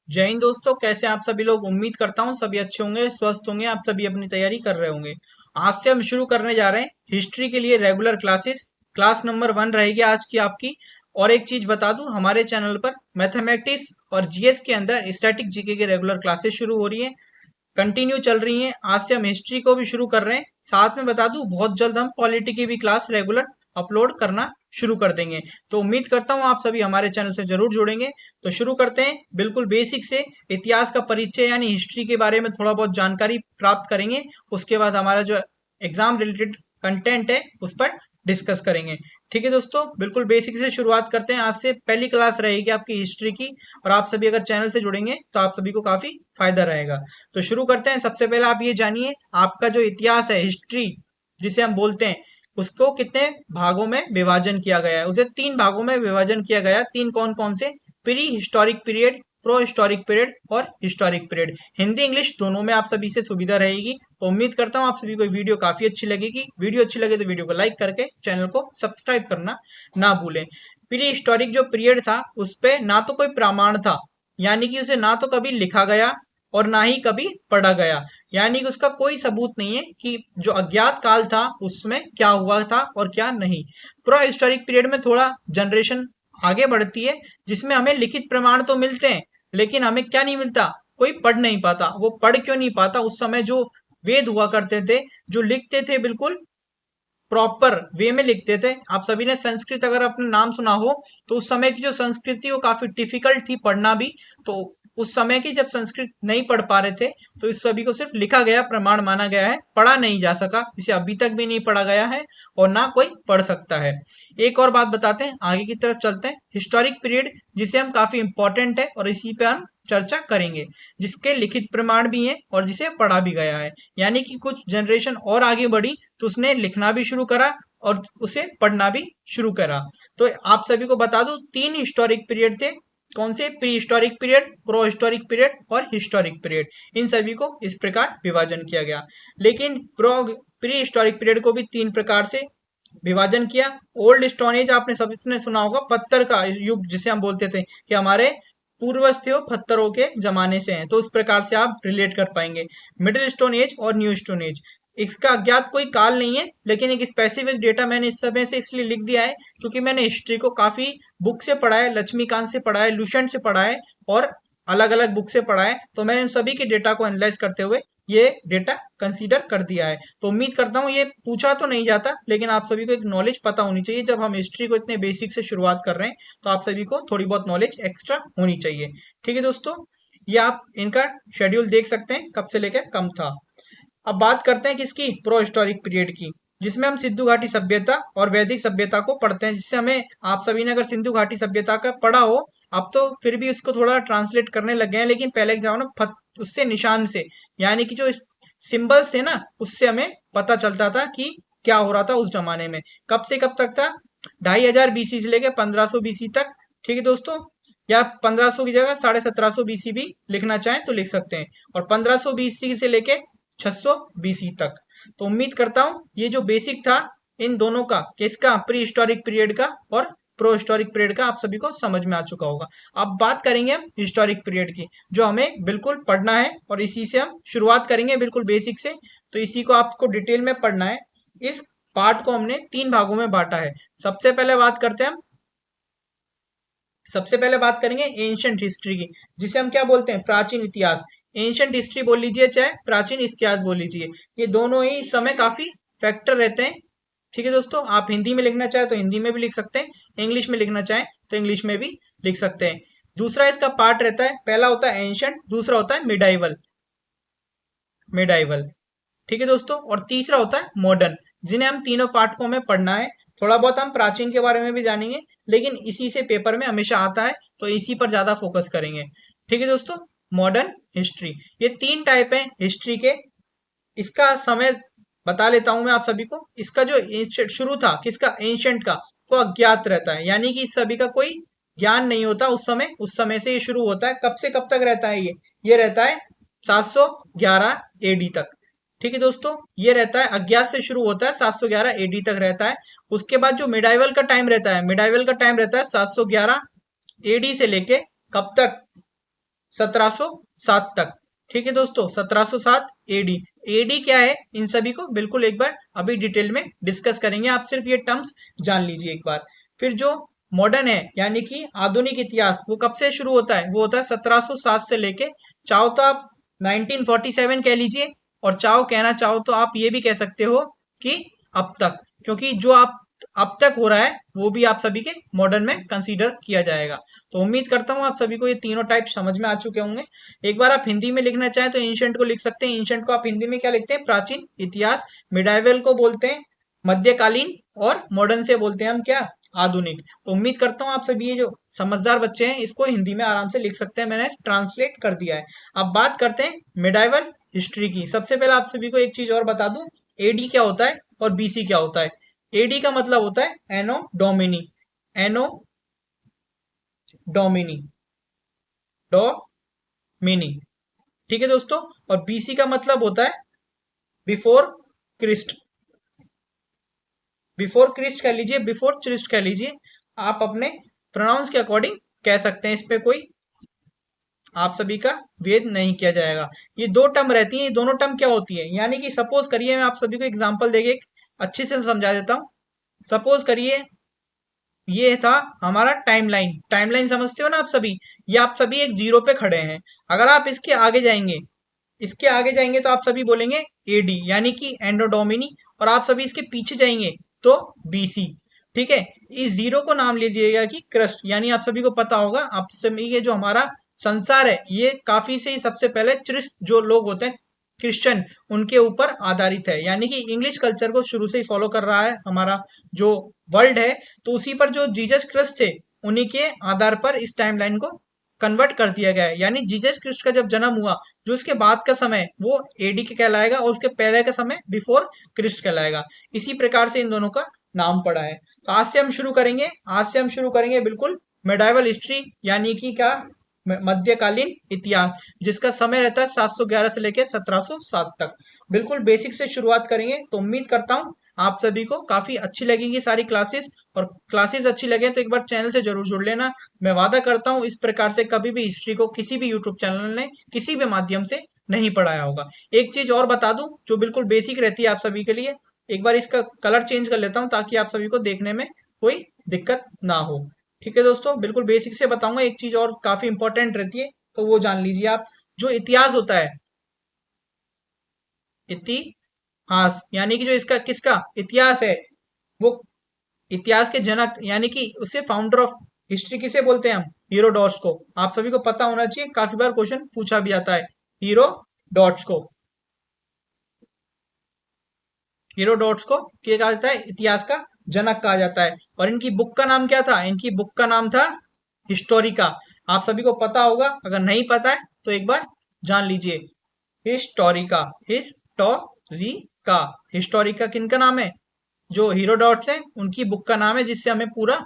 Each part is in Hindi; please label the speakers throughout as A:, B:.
A: जय हिंद दोस्तों, कैसे हैं आप सभी लोग। उम्मीद करता हूँ सभी अच्छे होंगे, स्वस्थ होंगे। आप सभी अपनी तैयारी कर रहे होंगे। आज से हम शुरू करने जा रहे हैं हिस्ट्री के लिए रेगुलर क्लासेस। क्लास नंबर 1 रहेगी आज की आपकी। और एक चीज बता दूं, हमारे चैनल पर मैथमेटिक्स और जीएस के अंदर स्टैटिक जीके के रेगुलर क्लासेस शुरू हो रही हैं, कंटिन्यू चल रही हैं। आज से हम हिस्ट्री को भी शुरू कर रहे हैं। साथ में बता दूं, बहुत जल्द हम पॉलिटी की भी क्लास रेगुलर अपलोड करना शुरू कर देंगे। तो उम्मीद करता हूं आप सभी हमारे चैनल से जरूर जुड़ेंगे। तो शुरू करते हैं बिल्कुल बेसिक से। इतिहास का परिचय यानी हिस्ट्री के बारे में थोड़ा बहुत जानकारी प्राप्त करेंगे। उसके बाद हमारा जो एग्जाम रिलेटेड कंटेंट है उस पर डिस्कस करेंगे। ठीक है दोस्तों, बिल्कुल बेसिक से शुरुआत करते हैं। आज से पहली क्लास रहेगी आपकी हिस्ट्री की। और आप सभी अगर चैनल से जुड़ेंगे तो आप सभी को काफी फायदा रहेगा। तो शुरू करते हैं। सबसे पहले आप ये जानिए, आपका जो इतिहास है, हिस्ट्री जिसे हम बोलते हैं, उसको कितने भागों में विभाजन किया गया है। उसे 3 भागों में विभाजन किया गया है। 3 कौन कौन से? Pre historic period, pro historic period और हिस्टोरिक पीरियड। हिंदी इंग्लिश दोनों में आप सभी से सुविधा रहेगी। तो उम्मीद करता हूँ आप सभी को वीडियो काफी अच्छी लगेगी। वीडियो अच्छी लगे तो वीडियो को लाइक करके चैनल को सब्सक्राइब करना ना भूलें। प्री हिस्टोरिक जो पीरियड था उस पे ना तो कोई प्रमाण था, यानी कि उसे ना तो कभी लिखा गया और ना ही कभी पढ़ा गया। यानी कि उसका कोई सबूत नहीं है कि जो अज्ञात काल था उसमें क्या हुआ था और क्या नहीं। प्रो हिस्टोरिक पीरियड में थोड़ा जनरेशन आगे बढ़ती है, जिसमें हमें लिखित प्रमाण तो मिलते हैं, लेकिन हमें क्या नहीं मिलता? कोई पढ़ नहीं पाता। वो पढ़ क्यों नहीं पाता? उस समय जो वेद हुआ करते थे, जो लिखते थे बिल्कुल प्रॉपर वे में लिखते थे। आप सभी ने संस्कृत अगर अपना नाम सुना हो, तो उस समय की जो संस्कृत थी वो काफी डिफिकल्ट थी पढ़ना भी। तो उस समय की जब संस्कृत नहीं पढ़ पा रहे थे, तो इस सभी को सिर्फ लिखा गया प्रमाण माना गया है, पढ़ा नहीं जा सका। इसे अभी तक भी नहीं पढ़ा गया है और ना कोई पढ़ सकता है। एक और बात बताते हैं, आगे की तरफ चलते हैं। हिस्टोरिक पीरियड जिसे हम काफी इंपॉर्टेंट है और इसी पे हम चर्चा करेंगे, जिसके लिखित प्रमाण भी हैं और जिसे पढ़ा भी गया है। यानी कि कुछ जनरेशन और आगे बढ़ी तो उसने लिखना भी शुरू करा और उसे पढ़ना भी शुरू करा। तो आप सभी को बता दूं, 3 हिस्टोरिक पीरियड थे। कौन से? Pre historic period, pro historic period और हिस्टोरिक पीरियड। इन सभी को इस प्रकार विभाजन किया गया। लेकिन प्री हिस्टोरिक पीरियड को भी 3 प्रकार से विभाजन किया। ओल्ड स्टोन एज आपने सभी ने सुना होगा, पत्थर का युग जिसे हम बोलते थे कि हमारे पूर्वज थे वो पत्थरों के जमाने से हैं, तो उस प्रकार से आप रिलेट कर पाएंगे। मिडिल स्टोन एज और न्यू स्टोन एज, इसका अज्ञात कोई काल नहीं है, लेकिन एक स्पेसिफिक डेटा मैंने इस समय से इसलिए लिख दिया है क्योंकि मैंने हिस्ट्री को काफी बुक से पढ़ा है, लक्ष्मीकांत से पढ़ा है, लुसेंट से पढ़ा है और अलग अलग बुक से पढ़ा है। तो मैंने इन सभी के डेटा को एनालाइज करते हुए ये डेटा कंसीडर कर दिया है। तो उम्मीद करता हूँ ये पूछा तो नहीं जाता, लेकिन आप सभी को एक नॉलेज पता होनी चाहिए। जब हम हिस्ट्री को इतने बेसिक से शुरुआत कर रहे हैं तो आप सभी को थोड़ी बहुत नॉलेज एक्स्ट्रा होनी चाहिए। ठीक है दोस्तों, ये आप इनका शेड्यूल देख सकते हैं कब से लेकर कम था। अब बात करते हैं किसकी? प्रो हिस्टोरिक पीरियड की, जिसमें हम सिंधु घाटी सभ्यता और वैदिक सभ्यता को पढ़ते हैं। जिससे हमें, आप सभी ने अगर सिंधु घाटी सभ्यता का पढ़ा हो, अब तो फिर भी उसको थोड़ा ट्रांसलेट करने लग गए हैं, लेकिन पहले क्या हो ना, उससे निशान से, यानी कि जो सिंबल्स थे ना, उससे हमें पता चलता था कि क्या हो रहा था उस जमाने में। कब से कब तक था? 2500 बीसी से लेके 1500 बीसी तक। ठीक है दोस्तों, या 1500 की जगह 1750 बीसी भी लिखना चाहें तो लिख सकते हैं। और 1500 बीसी से लेके 600 बीसी तक। तो उम्मीद करता हूं ये जो बेसिक था इन दोनों का, किसका? प्री हिस्टोरिक पीरियड का और प्रो हिस्टोरिक पीरियड का, आप सभी को समझ में आ चुका होगा। अब बात करेंगे हम हिस्टोरिक पीरियड की, जो हमें बिल्कुल पढ़ना है और इसी से हम शुरुआत करेंगे बिल्कुल बेसिक से। तो इसी को आपको डिटेल में पढ़ना है। इस पार्ट को हमने 3 भागों में बांटा है। सबसे पहले बात करते हैं हम, सबसे पहले बात करेंगे एंशंट हिस्ट्री की, जिसे हम क्या बोलते हैं? प्राचीन इतिहास। एंशंट हिस्ट्री बोल लीजिए चाहे प्राचीन इतिहास बोल लीजिए, ये दोनों ही इस समय काफी फैक्टर रहते हैं। ठीक है दोस्तों, आप हिंदी में लिखना चाहे तो हिंदी में भी लिख सकते हैं, इंग्लिश में लिखना चाहे तो इंग्लिश में भी लिख सकते हैं। दूसरा इसका पार्ट रहता है, पहला होता है एंशंट, दूसरा होता है मिडाइवल। मिडाइवल, ठीक है दोस्तों, और तीसरा होता है मॉडर्न, जिन्हें हम तीनों पार्ट को हमें पढ़ना है। थोड़ा बहुत हम प्राचीन के बारे में भी जानेंगे, लेकिन इसी से पेपर में हमेशा आता है, तो इसी पर ज्यादा फोकस करेंगे। ठीक है दोस्तों, मॉडर्न हिस्ट्री, ये 3 टाइप है हिस्ट्री के। इसका समय बता लेता हूं मैं आप सभी को। इसका जो शुरू था किसका? एंशंट का, वो अज्ञात रहता है, यानी कि इस सभी का कोई ज्ञान नहीं होता उस समय से ये शुरू होता है। कब से कब तक रहता है ये रहता है 711 एडी तक। ठीक है दोस्तों, ये रहता है, अज्ञात से शुरू होता है, 711 एडी तक रहता है। उसके बाद जो मिडाइवल का टाइम रहता है, मिडाइवल का टाइम रहता है 711 एडी से लेके कब तक? 1707 तक। ठीक है दोस्तों, 1707 एडी। एडी क्या है, इन सभी को बिल्कुल एक बार अभी डिटेल में डिस्कस करेंगे, आप सिर्फ ये टर्म्स जान लीजिए एक बार। फिर जो मॉडर्न है यानी कि आधुनिक इतिहास, वो कब से शुरू होता है, वो होता है 1707 से लेके, चाहो तो आप 1947 कह लीजिए, और चाहो कहना चाहो तो आप ये भी कह सकते हो कि अब तक, क्योंकि जो आप अब तक हो रहा है वो भी आप सभी के मॉडर्न में कंसीडर किया जाएगा। तो उम्मीद करता हूँ आप सभी को ये तीनों टाइप समझ में आ चुके होंगे। एक बार आप हिंदी में लिखना चाहें तो एंशिएंट को लिख सकते हैं। एंशिएंट को आप हिंदी में क्या लिखते हैं, प्राचीन इतिहास। मिडाइवल को बोलते हैं मध्यकालीन, और मॉडर्न से बोलते हैं हम क्या, आधुनिक। तो उम्मीद करता हूँ आप सभी ये जो समझदार बच्चे हैं इसको हिंदी में आराम से लिख सकते हैं, मैंने ट्रांसलेट कर दिया है। अब बात करते हैं मिडाइवल हिस्ट्री की। सबसे पहले आप सभी को एक चीज और बता दूं, एडी क्या होता है और बीसी क्या होता है। एडी का मतलब होता है एनो डोमिनी, एनो डोमिनी, डोमिनी। ठीक है दोस्तों, और बीसी का मतलब होता है बिफोर क्रिस्ट, बिफोर क्रिस्ट कह लीजिए, बिफोर क्रिस्ट कह लीजिए, आप अपने प्रोनाउंस के अकॉर्डिंग कह सकते हैं, इस पे कोई आप सभी का वेद नहीं किया जाएगा। ये दो टर्म रहती हैं, ये दोनों टर्म क्या होती है, यानी कि सपोज करिए, मैं आप सभी को एग्जांपल देके एक अच्छे से समझा देता हूँ। सपोज करिए ये था हमारा टाइमलाइन, टाइमलाइन समझते हो ना आप सभी, ये आप सभी एक जीरो पे खड़े हैं। अगर आप इसके आगे जाएंगे, इसके आगे जाएंगे तो आप सभी बोलेंगे एडी यानी कि एंडो डोमिनी, और आप सभी इसके पीछे जाएंगे तो बीसी। ठीक है, इस जीरो को नाम ले दिएगा कि क्रस्ट, यानी आप सभी को पता होगा, आप सभी ये जो हमारा संसार है ये काफी से ही सबसे पहले ख्रिस्त जो लोग होते हैं क्रिश्चियन, उनके ऊपर आधारित है, यानी कि इंग्लिश कल्चर को शुरू से ही फॉलो कर रहा है हमारा जो वर्ल्ड है। तो उसी पर जो जीसस क्रिस्ट थे उन्हीं के आधार पर इस टाइमलाइन को कन्वर्ट कर दिया गया है। यानी जीसस क्रिस्ट का जब जन्म हुआ, जो उसके बाद का समय वो एडी के कहलाएगा, और उसके पहले का समय बिफोर क्रिस्ट कहलाएगा। इसी प्रकार से इन दोनों का नाम पड़ा है। तो आज से हम शुरू करेंगे, आज से हम शुरू करेंगे बिल्कुल मेडाइवल हिस्ट्री, यानी कि क्या, मध्यकालीन इतिहास, जिसका समय रहता है 711 से लेकर 1707 तक। बिल्कुल बेसिक से शुरुआत करेंगे। तो उम्मीद करता हूँ आप सभी को काफी अच्छी लगेंगी सारी क्लासेस, और क्लासेस अच्छी लगे तो एक बार चैनल से जरूर जुड़ लेना। मैं वादा करता हूँ इस प्रकार से कभी भी हिस्ट्री को किसी भी यूट्यूब चैनल ने किसी भी माध्यम से नहीं पढ़ाया होगा। एक चीज और बता दूं जो बिल्कुल बेसिक रहती है आप सभी के लिए, एक बार इसका कलर चेंज कर लेता हूँ ताकि आप सभी को देखने में कोई दिक्कत ना हो। ठीक है दोस्तों, बिल्कुल बेसिक से बताऊंगा। एक चीज और काफी इंपॉर्टेंट रहती है तो वो जान लीजिए आप, जो इतिहास होता है, इतिहास यानी कि जो इसका किसका इतिहास है, वो इतिहास के जनक यानी कि उसे फाउंडर ऑफ हिस्ट्री किसे बोलते हैं हम, हीरोडोट्स को। आप सभी को पता होना चाहिए, काफी बार क्वेश्चन पूछा भी आता है। हीरोडोट्स को, हीरोडोट्स को क्या कहा जाता है, इतिहास का जनक कहा जाता है। और इनकी बुक का नाम क्या था, इनकी बुक का नाम था हिस्टोरिका। आप सभी को पता होगा, अगर नहीं पता है तो एक बार जान लीजिए। हिस्टोरिका, हिस्टोरिका, हिस्टोरिका किनका नाम है, जो हीरोडोट्स है उनकी बुक का नाम है, जिससे हमें पूरा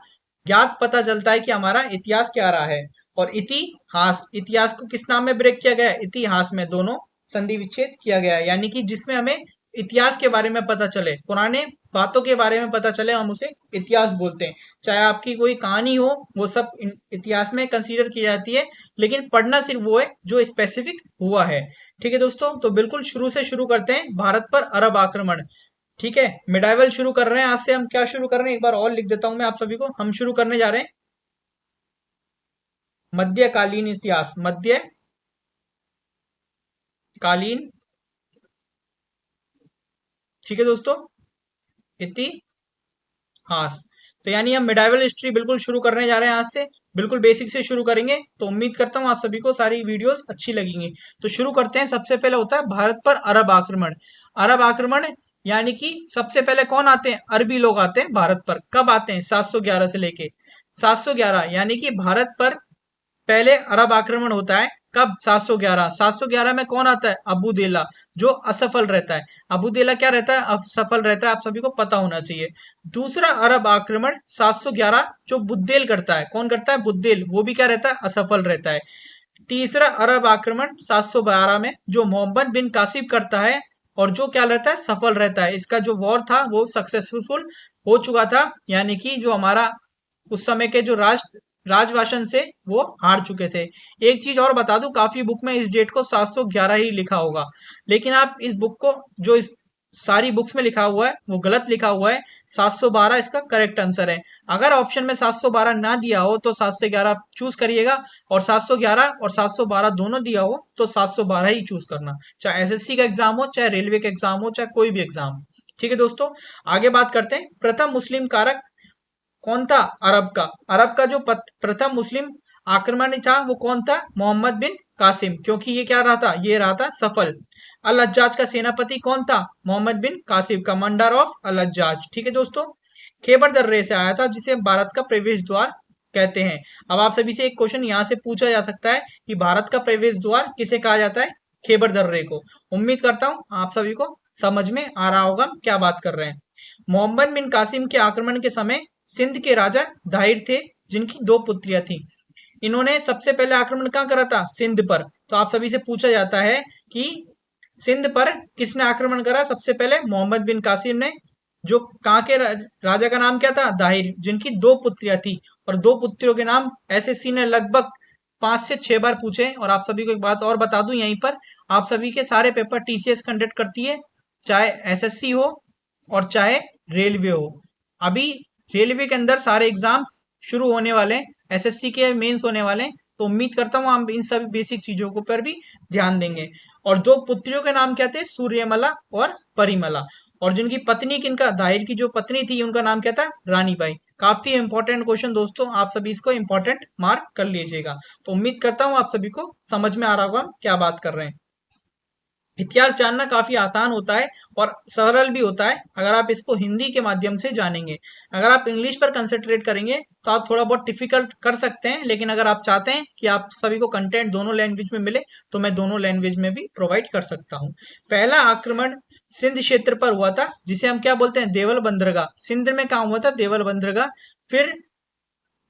A: ज्ञात पता चलता है कि हमारा इतिहास क्या रहा है। और इतिहास, इतिहास को किस नाम में ब्रेक किया गया है, इतिहास में दोनों संधि विच्छेद किया गया है, यानी कि जिसमें हमें इतिहास के बारे में पता चले, पुराने बातों के बारे में पता चले, हम उसे इतिहास बोलते हैं। चाहे आपकी कोई कहानी हो, वो सब इतिहास में कंसीडर की जाती है, लेकिन पढ़ना सिर्फ वो है जो स्पेसिफिक हुआ है। ठीक है दोस्तों, तो बिल्कुल शुरू से शुरू करते हैं, भारत पर अरब आक्रमण। ठीक है, मिडाइवल शुरू कर रहे हैं। आज से हम क्या शुरू कर रहे हैं, एक बार और लिख देता हूं मैं आप सभी को। हम शुरू करने जा रहे हैं मध्यकालीन इतिहास, मध्यकालीन। ठीक है दोस्तों, इतिहास। तो यानी हम मिडाइवल हिस्ट्री बिल्कुल शुरू करने जा रहे हैं आज से, बिल्कुल बेसिक से शुरू करेंगे। तो उम्मीद करता हूँ आप सभी को सारी वीडियोस अच्छी लगेंगी। तो शुरू करते हैं। सबसे पहले होता है भारत पर अरब आक्रमण। अरब आक्रमण यानी कि सबसे पहले कौन आते हैं, अरबी लोग आते हैं भारत पर। कब आते हैं, 711 से लेके 711, यानी कि भारत पर पहले अरब आक्रमण होता है। कब, 711। 711 में कौन आता है, अबू देला, जो असफल रहता है। अबू देला क्या रहता है, असफल रहता है, आप सभी को पता होना चाहिए। दूसरा अरब आक्रमण 711 जो बुद्देल करता है, कौन करता है, बुद्देल, वो भी क्या रहता है, असफल रहता है। तीसरा अरब आक्रमण 712 में जो मोहम्मद बिन कासिम करता है, और जो क्या रहता है, सफल रहता है। इसका जो वॉर था वो सक्सेसफुल हो चुका था, यानी कि जो हमारा उस समय के जो राजवासन से वो हार चुके थे। एक चीज और बता दूं, काफी बुक में इस डेट को 711 ही लिखा होगा, लेकिन आप इस बुक को, जो इस सारी बुक्स में लिखा हुआ है वो गलत लिखा हुआ है। 712 इसका करेक्ट आंसर है। अगर ऑप्शन में 712 ना दिया हो तो 7 से 11 चूज करिएगा, और 711 और 712 दोनों दिया हो तो 712 ही चूज करना, चाहे एसएससी का एग्जाम हो, चाहे रेलवे का एग्जाम हो, चाहे कोई भी एग्जाम हो। ठीक है दोस्तों, आगे बात करते हैं। प्रथम मुस्लिम कारक कौन था अरब का? अरब का जो प्रथम मुस्लिम आक्रमण था वो कौन था? मोहम्मद बिन कासिम, क्योंकि ये क्या रहा था? ये रहा था सफल। अल हज्जाज का सेनापति कौन था? मोहम्मद बिन कासिम, कमांडर ऑफ अल हज्जाज। ठीक है दोस्तों, खैबर दर्रे से आया था, जिसे भारत का प्रवेश द्वार कहते हैं। अब आप सभी से एक क्वेश्चन यहाँ से पूछा जा सकता है कि भारत का प्रवेश द्वार किसे कहा जाता है? खैबर दर्रे को। उम्मीद करता हूँ आप सभी को समझ में आ रहा होगा क्या बात कर रहे हैं। मोहम्मद बिन कासिम के आक्रमण के समय सिंध के राजा दाहिर थे, जिनकी दो पुत्रियां थीं। इन्होंने सबसे पहले आक्रमण कहाँ करा था? सिंध पर। तो आप सभी से पूछा जाता है कि सिंध पर किसने आक्रमण करा सबसे पहले? मोहम्मद बिन कासिम ने। जो कहाँ के राजा का नाम क्या था? दाहिर, जिनकी दो पुत्रियां थी। और दो पुत्रियों के नाम एसएससी ने लगभग 5 से 6 बार पूछे। और आप सभी को एक बात और बता दूं यहीं पर, आप सभी के सारे पेपर टीसीएस कंडक्ट करती है, चाहे एसएससी हो और चाहे रेलवे हो। अभी रेलवे के अंदर सारे एग्जाम्स शुरू होने वाले हैं, एसएससी के मेंस होने वाले हैं, तो उम्मीद करता हूँ हम इन सभी बेसिक चीजों को पर भी ध्यान देंगे। और दो पुत्रियों के नाम क्या थे? सूर्यमला और परिमला। और जिनकी पत्नी, किनका? दाहिर की जो पत्नी थी उनका नाम क्या था? रानीबाई। काफी इंपॉर्टेंट क्वेश्चन दोस्तों, आप सभी इसको इंपॉर्टेंट मार्क कर लीजिएगा। तो उम्मीद करता हूँ आप सभी को समझ में आ रहा होगा हम क्या बात कर रहे हैं। इतिहास जानना काफी आसान होता है और सरल भी होता है अगर आप इसको हिंदी के माध्यम से जानेंगे। अगर आप इंग्लिश पर कंसंट्रेट करेंगे तो आप थोड़ा बहुत डिफिकल्ट कर सकते हैं, लेकिन अगर आप चाहते हैं कि आप सभी को कंटेंट दोनों लैंग्वेज में मिले तो मैं दोनों लैंग्वेज में भी प्रोवाइड कर सकता हूँ। पहला आक्रमण सिंध क्षेत्र पर हुआ था, जिसे हम क्या बोलते हैं? देवल बंदरगाह। सिंध में कहाँ हुआ था? देवल बंदरगाह। फिर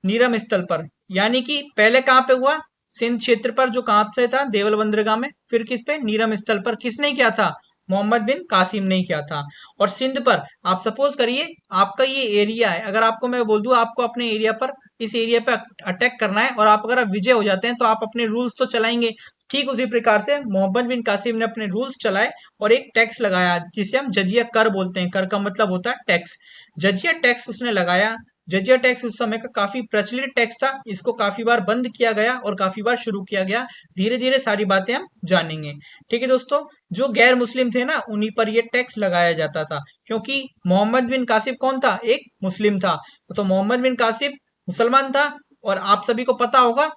A: नीरम स्थल पर, यानी कि पहले कहाँ पे हुआ? सिंध क्षेत्र पर, जो कहाँ पे था? देवल बंदरगाह में। फिर किस पे? नीरम स्थल पर। किसने किया था? मोहम्मद बिन कासिम ने किया था। और सिंध पर आप सपोज करिए आपका ये एरिया है, अगर आपको मैं बोल दूं आपको अपने एरिया पर, इस एरिया पे अटैक करना है, और आप अगर आप विजय हो जाते हैं तो आप अपने रूल्स तो चलाएंगे। ठीक उसी प्रकार से मोहम्मद बिन कासिम ने अपने रूल्स चलाए और एक टैक्स लगाया, जिसे हम जजिया कर बोलते हैं। कर का मतलब होता है टैक्स। जजिया टैक्स उसने लगाया। जजिया टैक्स उस समय का काफी प्रचलित टैक्स था, इसको काफी बार बंद किया गया और काफी बार शुरू किया गया। धीरे धीरे सारी बातें हम जानेंगे। ठीक है दोस्तों, जो गैर मुस्लिम थे ना उन्हीं पर ये टैक्स लगाया जाता था, क्योंकि मोहम्मद बिन कासिम कौन था? एक मुस्लिम था। तो मोहम्मद बिन कासिम मुसलमान था। और आप सभी को पता होगा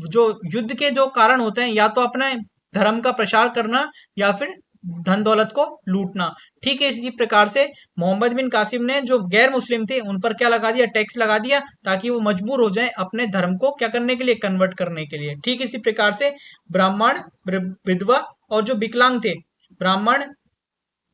A: जो युद्ध के जो कारण होते हैं, या तो अपने धर्म का प्रचार करना या फिर धन दौलत को लूटना। ठीक है, इसी प्रकार से मोहम्मद बिन कासिम ने जो गैर मुस्लिम थे उन पर क्या लगा दिया? टैक्स लगा दिया, ताकि वो मजबूर हो जाए अपने धर्म को क्या करने के लिए? कन्वर्ट करने के लिए। ठीक इसी प्रकार से ब्राह्मण, विधवा और जो विकलांग थे, ब्राह्मण,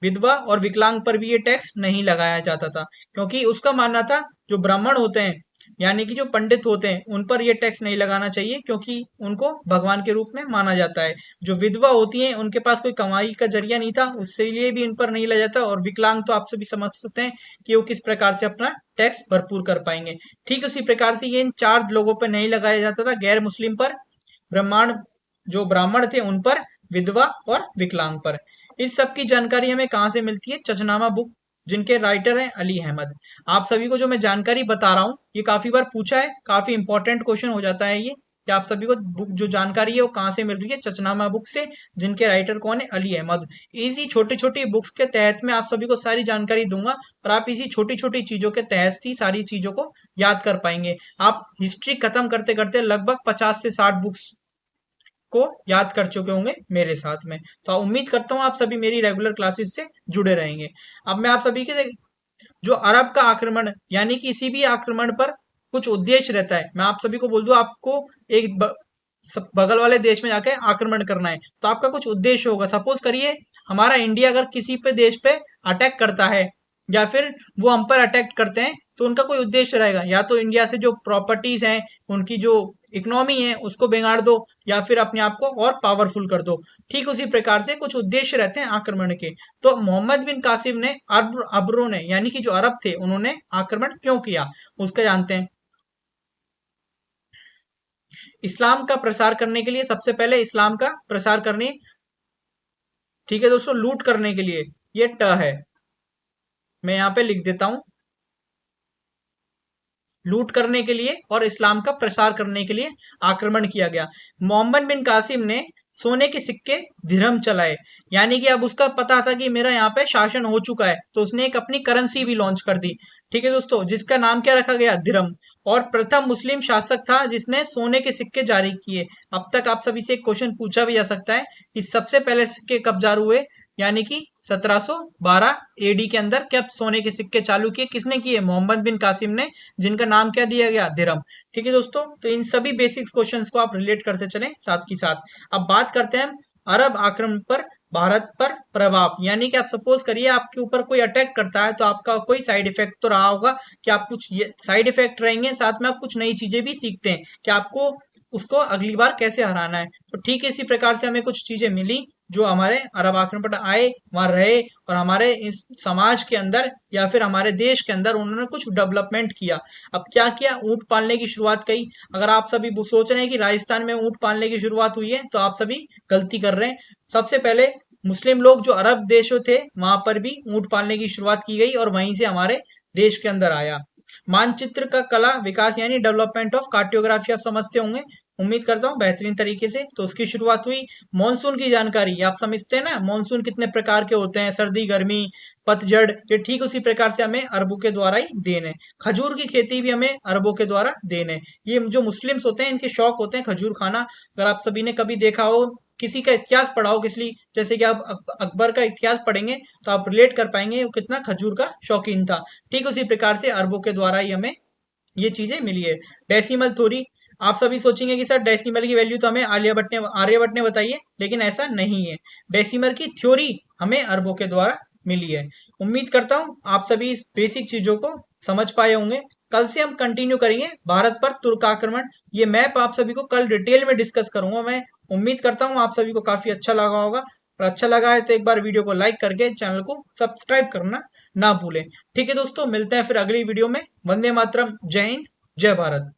A: विधवा और विकलांग पर भी ये टैक्स नहीं लगाया जाता था, क्योंकि उसका मानना था जो ब्राह्मण होते हैं, यानी कि जो पंडित होते हैं, उन पर ये टैक्स नहीं लगाना चाहिए, क्योंकि उनको भगवान के रूप में माना जाता है। जो विधवा होती हैं उनके पास कोई कमाई का जरिया नहीं था, उससे लिए भी इन पर नहीं लगाया जाता। और विकलांग तो आप सभी समझ सकते हैं कि वो किस प्रकार से अपना टैक्स भरपूर कर पाएंगे। ठीक उसी प्रकार से ये इन 4 लोगों पर नहीं लगाया जाता था, गैर मुस्लिम पर, ब्राह्मण, जो ब्राह्मण थे उन पर, विधवा और विकलांग पर। इस सब की जानकारी हमें कहाँ से मिलती है? चचनामा बुक, जिनके राइटर हैं अली अहमद। आप सभी को जो मैं जानकारी बता रहा हूँ ये काफी बार पूछा है, काफी इंपॉर्टेंट क्वेश्चन हो जाता है ये, कि आप सभी को बुक जो जानकारी है वो कहाँ से मिल रही है? चचनामा बुक से, जिनके राइटर कौन है? अली अहमद। इसी छोटी छोटी बुक्स के तहत मैं आप सभी को सारी जानकारी दूंगा, और आप इसी छोटी छोटी चीजों के तहत ही सारी चीजों को याद कर पाएंगे। आप हिस्ट्री खत्म करते करते लगभग 50 से 60 बुक्स को याद कर चुके होंगे मेरे साथ में। तो उम्मीद करता हूँ आप सभी मेरी रेगुलर क्लासेस से जुड़े रहेंगे। अब मैं आप सभी के जो अरब का आक्रमण, यानी कि किसी भी आक्रमण पर कुछ उद्देश्य रहता है। मैं आप सभी को बोल दूं आपको एक बगल वाले देश में जाके आक्रमण करना है, तो आपका कुछ उद्देश्य होगा। सपोज करिए हमारा इंडिया अगर किसी पे देश पे अटैक करता है, या फिर वो हम पर अटैक करते हैं, तो उनका कोई उद्देश्य रहेगा, या तो इंडिया से जो प्रॉपर्टीज हैं, उनकी जो इकोनॉमी है उसको बिगाड़ दो, या फिर अपने आप को और पावरफुल कर दो। ठीक उसी प्रकार से कुछ उद्देश्य रहते हैं आक्रमण के। तो मोहम्मद बिन कासिम ने, अरबों ने, यानी कि जो अरब थे, उन्होंने आक्रमण क्यों किया उसका जानते हैं। इस्लाम का प्रसार करने के लिए, सबसे पहले इस्लाम का प्रसार करने, ठीक है दोस्तों, लूट करने के लिए, ये ट है, मैं यहाँ पे लिख देता हूं, लूट करने के लिए और इस्लाम का प्रसार करने के लिए आक्रमण किया गया। मोहम्मद बिन कासिम ने सोने के सिक्के दिरहम चलाए, यानी कि अब उसका पता था कि मेरा यहाँ पे शासन हो चुका है, तो उसने एक अपनी करेंसी भी लॉन्च कर दी, ठीक है दोस्तों, जिसका नाम क्या रखा गया, दिरहम। और प्रथम मुस्लिम शासक था जिसने सोने के सिक्के जारी किए। अब तक आप सभी से एक क्वेश्चन पूछा भी जा सकता है कि सबसे पहले सिक्के कब जारी हुए, यानी कि 1712 एडी के अंदर क्या सोने के सिक्के चालू किए, किसने किए, मोहम्मद बिन कासिम ने, जिनका नाम क्या दिया गया, दिरहम। ठीक है दोस्तों, तो इन सभी बेसिक्स क्वेश्चंस को आप रिलेट करते चलें साथ ही साथ। अब बात करते हैं हम अरब आक्रमण पर भारत पर प्रभाव, यानी कि आप सपोज करिए आपके ऊपर कोई अटैक करता है, तो आपका कोई साइड इफेक्ट तो रहा होगा कि आप कुछ साइड इफेक्ट रहेंगे, साथ में आप कुछ नई चीजें भी सीखते हैं कि आपको उसको अगली बार कैसे हराना है। तो ठीक इसी प्रकार से हमें कुछ चीजें मिली जो हमारे अरब आक्रमण पर आए, वहां रहे, और हमारे इस समाज के अंदर या फिर हमारे देश के अंदर उन्होंने कुछ डेवलपमेंट किया। अब क्या किया, ऊंट पालने की शुरुआत की। अगर आप सभी सोच रहे हैं कि राजस्थान में ऊंट पालने की शुरुआत हुई है, तो आप सभी गलती कर रहे हैं। सबसे पहले मुस्लिम लोग जो अरब देशों थे वहां पर भी ऊंट पालने की शुरुआत की गई और वहीं से हमारे देश के अंदर आया। मानचित्र का कला विकास, यानी डेवलपमेंट ऑफ कार्टोग्राफी, आप समझते होंगे, उम्मीद करता हूँ बेहतरीन तरीके से। तो उसकी शुरुआत हुई। मॉनसून की जानकारी, आप समझते हैं ना, मॉनसून कितने प्रकार के होते हैं, सर्दी, गर्मी, पतझड़, ये ठीक उसी प्रकार से हमें अरबों के द्वारा ही देन है। खजूर की खेती भी हमें अरबों के द्वारा देन है। ये जो मुस्लिम्स होते हैं इनके शौक होते हैं खजूर खाना। अगर आप सभी ने कभी देखा हो, किसी का इतिहास पढ़ा हो, किसी जैसे कि आप अकबर का इतिहास पढ़ेंगे तो आप रिलेट कर पाएंगे वो कितना खजूर का शौकीन था। ठीक उसी प्रकार से अरबों के द्वारा ही हमें ये चीजें मिली है। डेसिमल थ्योरी, आप सभी सोचेंगे कि सर डेसिमल की वैल्यू तो हमें आर्यभट्ट ने बताई है, लेकिन ऐसा नहीं है। डेसिमल की थ्योरी हमें अरबों के द्वारा मिली है। उम्मीद करता हूं आप सभी इस बेसिक चीजों को समझ पाए होंगे। कल से हम कंटिन्यू करेंगे भारत पर तुर्क आक्रमण। ये मैप आप सभी को कल डिटेल में डिस्कस करूंगा मैं। उम्मीद करता हूँ आप सभी को काफी अच्छा लगा होगा, और अच्छा लगा है तो एक बार वीडियो को लाइक करके चैनल को सब्सक्राइब करना ना भूलें। ठीक है दोस्तों, मिलते हैं फिर अगली वीडियो में। वंदे मातरम, जय हिंद, जय भारत।